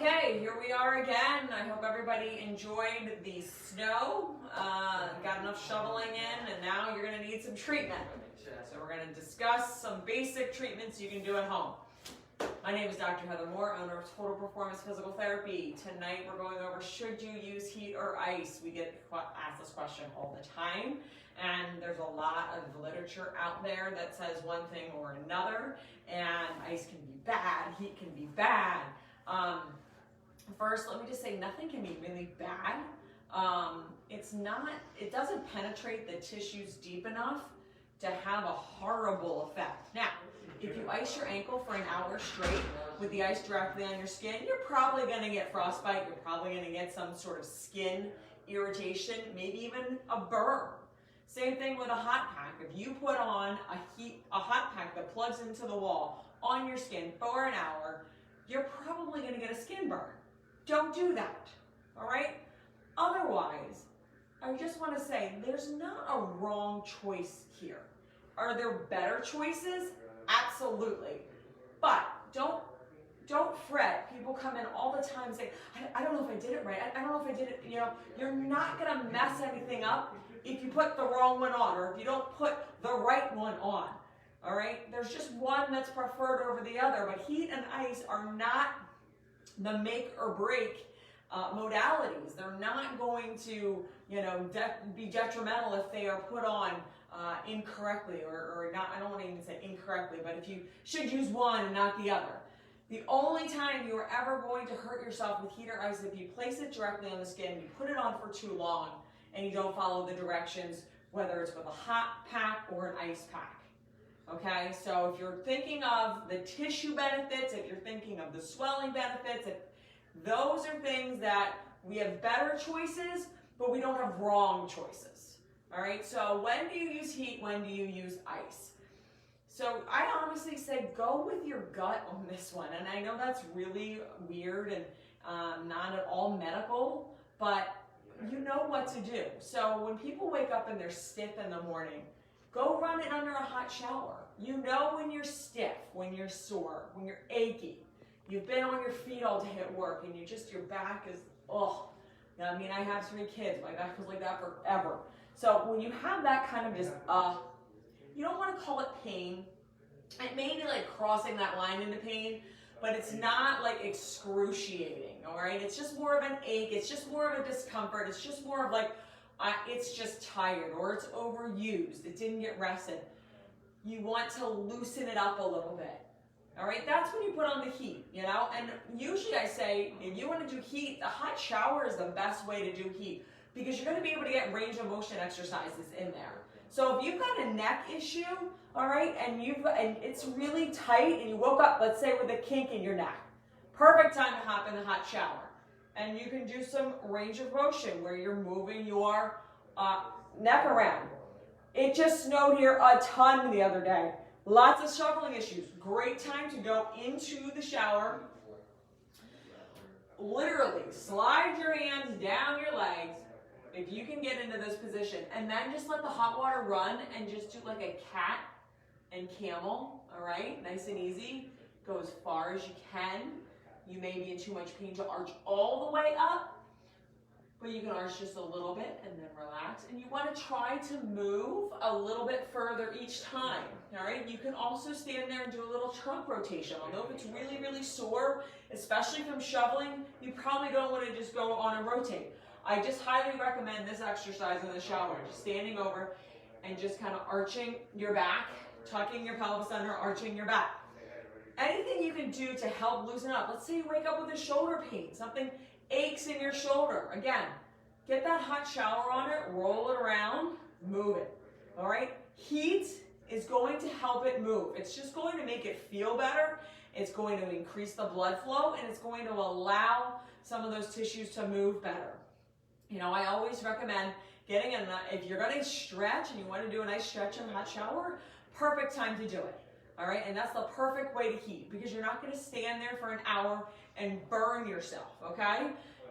Okay, here we are again. I hope everybody enjoyed the snow, got enough shoveling in, and now you're going to need some treatment. So we're going to discuss some basic treatments you can do at home. My name is Dr. Heather Moore, owner of Total Performance Physical Therapy. Tonight we're going over, should you use heat or ice? We get asked this question all the time, and there's a lot of literature out there that says one thing or another, and ice can be bad, heat can be bad. First, let me just say nothing can be really bad. It doesn't penetrate the tissues deep enough to have a horrible effect. Now, if you ice your ankle for an hour straight with the ice directly on your skin, you're probably going to get frostbite, you're probably going to get some sort of skin irritation, maybe even a burn. Same thing with a hot pack. If you put on a hot pack that plugs into the wall on your skin for an hour, you're probably going to get a skin burn. Don't do that, all right? Otherwise, I just want to say there's not a wrong choice here. Are there better choices? Absolutely. But don't fret. People come in all the time and say, I don't know if I did it right. I don't know if I did it, you're not going to mess anything up if you put the wrong one on or if you don't put the right one on. All right, there's just one that's preferred over the other, but heat and ice are not the make or break modalities. They're not going to, be detrimental if they are put on incorrectly or not. I don't want to even say incorrectly, but if you should use one and not the other. The only time you are ever going to hurt yourself with heat or ice is if you place it directly on the skin, you put it on for too long, and you don't follow the directions, whether it's with a hot pack or an ice pack. Okay, so if you're thinking of the tissue benefits, if you're thinking of the swelling benefits, if those are things that we have better choices, but we don't have wrong choices. All right, so when do you use heat? When do you use ice? So I honestly say go with your gut on this one. And I know that's really weird and not at all medical, but you know what to do. So when people wake up and they're stiff in the morning, go run it under a hot shower. You know when you're stiff, when you're sore, when you're achy. You've been on your feet all day at work and your back is, I mean, I have 3 kids. My back was like that forever. So when you have that kind of just, you don't want to call it pain. It may be like crossing that line into pain, but it's not like excruciating, all right? It's just more of an ache. It's just more of a discomfort. It's just more of like, it's just tired or it's overused. It didn't get rested. You want to loosen it up a little bit. All right, that's when you put on the heat, and usually I say if you want to do heat, the hot shower is the best way to do heat because you're going to be able to get range of motion exercises in there. So if you've got a neck issue, all right, and it's really tight and you woke up, let's say, with a kink in your neck, perfect time to hop in the hot shower. And you can do some range of motion where you're moving your neck around. It just snowed here a ton the other day. Lots of shoveling issues. Great time to go into the shower. Literally slide your hands down your legs if you can get into this position. And then just let the hot water run and just do like a cat and camel. All right, nice and easy. Go as far as you can. You may be in too much pain to arch all the way up, but you can arch just a little bit and then relax. And you want to try to move a little bit further each time, all right? You can also stand there and do a little trunk rotation. Although if it's really, really sore, especially from shoveling, you probably don't want to just go on and rotate. I just highly recommend this exercise in the shower, just standing over and just kind of arching your back, tucking your pelvis under, arching your back. Anything you can do to help loosen up. Let's say you wake up with a shoulder pain, something aches in your shoulder. Again, get that hot shower on it, roll it around, move it. All right? Heat is going to help it move. It's just going to make it feel better. It's going to increase the blood flow, and it's going to allow some of those tissues to move better. I always recommend getting if you're going to stretch and you want to do a nice stretch in a hot shower, perfect time to do it. All right, and that's the perfect way to heat because you're not going to stand there for an hour and burn yourself, okay?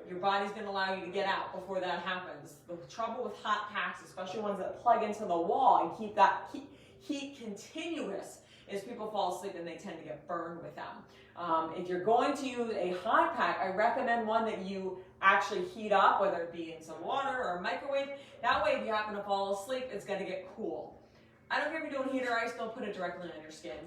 Your body's going to allow you to get out before that happens. The trouble with hot packs, especially ones that plug into the wall and keep that heat continuous, is people fall asleep and they tend to get burned with them. If you're going to use a hot pack, I recommend one that you actually heat up, whether it be in some water or a microwave. That way, if you happen to fall asleep, it's going to get cool. I don't care if you're doing heat or ice, don't put it directly on your skin.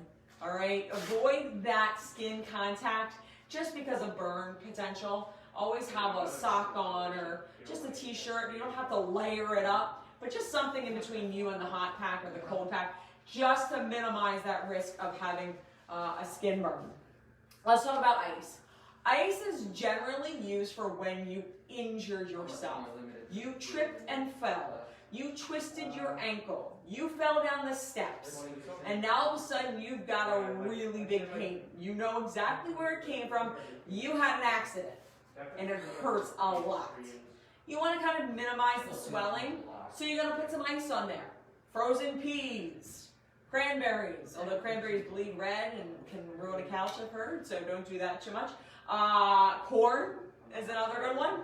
All right, avoid that skin contact just because of burn potential. Always have a sock on or just a t-shirt. You don't have to layer it up, but just something in between you and the hot pack or the cold pack, just to minimize that risk of having a skin burn. Let's talk about ice. Ice is generally used for when you injured yourself. You tripped and fell. You twisted your ankle. You fell down the steps. And now all of a sudden you've got a really big pain. You know exactly where it came from. You had an accident. And it hurts a lot. You want to kind of minimize the swelling. So you're going to put some ice on there. Frozen peas. Cranberries, although cranberries bleed red and can ruin a couch, I've heard, so don't do that too much. Corn is another good one.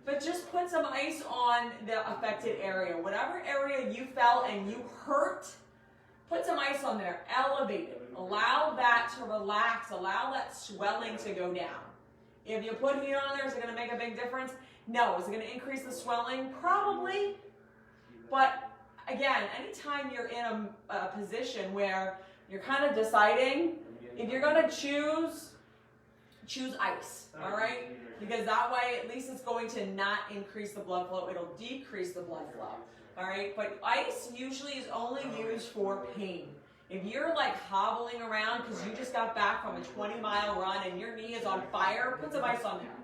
But just put some ice on the affected area. Whatever area you fell and you hurt, put some ice on there. Elevate it. Allow that to relax. Allow that swelling to go down. If you put heat on there, is it going to make a big difference? No. Is it going to increase the swelling? Probably. But again, anytime you're in a position where you're kind of deciding, if you're going to choose ice, all right? Because that way, at least it's going to not increase the blood flow. It'll decrease the blood flow, all right? But ice usually is only used for pain. If you're like hobbling around because you just got back from a 20-mile run and your knee is on fire, put some ice on there.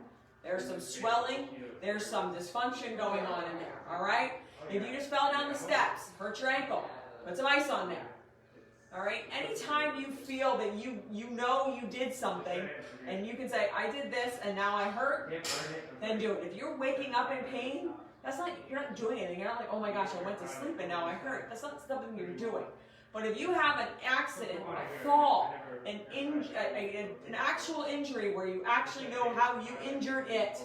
There's some swelling. There's some dysfunction going on in there, all right? If you just fell down the steps, hurt your ankle, put some ice on there. All right? Anytime you feel that you know you did something and you can say, I did this and now I hurt, then do it. If you're waking up in pain, you're not doing anything. You're not like, oh my gosh, I went to sleep and now I hurt. That's not something you're doing. But if you have an accident, a fall, an actual injury where you actually know how you injured it,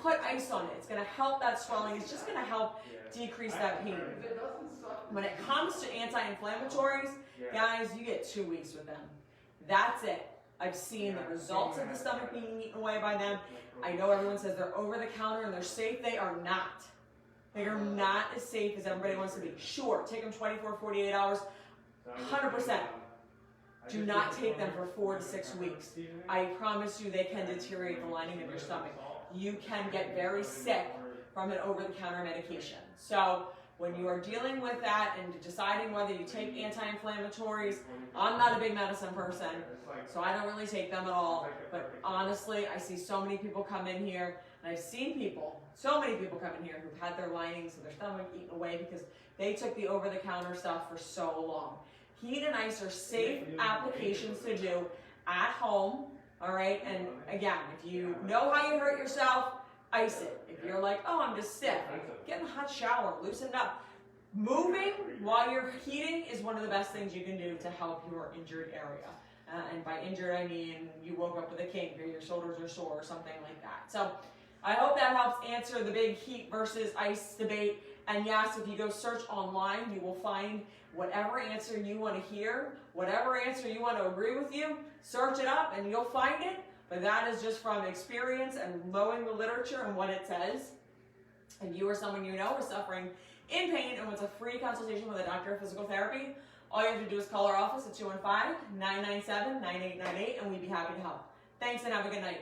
put ice on it. It's going to help that swelling. It's just going to help decrease that pain. When it comes to anti-inflammatories, guys, you get 2 weeks with them. That's it. I've seen the results of the stomach being eaten away by them. I know everyone says they're over the counter and they're safe. They are not. They are not as safe as everybody wants to be. Sure, take them 24, 48 hours. 100%. Do not take them for 4 to 6 weeks. I promise you they can deteriorate the lining of your stomach. You can get very sick from an over-the-counter medication. So when you are dealing with that and deciding whether you take anti-inflammatories, I'm not a big medicine person, so I don't really take them at all. But honestly, I see so many people come in here, and I've seen people, so many people come in here who've had their linings of their stomach eaten away because they took the over-the-counter stuff for so long. Heat and ice are safe applications to do at home, all right? And again, if you know how you hurt yourself, ice it. If you're like, oh, I'm just stiff, get in a hot shower, loosen up. Moving while you're heating is one of the best things you can do to help your injured area. And by injured, I mean you woke up with a kink or your shoulders are sore or something like that. So I hope that helps answer the big heat versus ice debate. And yes, if you go search online, you will find whatever answer you want to hear, whatever answer you want to agree with you, search it up and you'll find it. But that is just from experience and knowing the literature and what it says. If you or someone you know is suffering in pain and wants a free consultation with a doctor of physical therapy, all you have to do is call our office at 215-997-9898 and we'd be happy to help. Thanks and have a good night.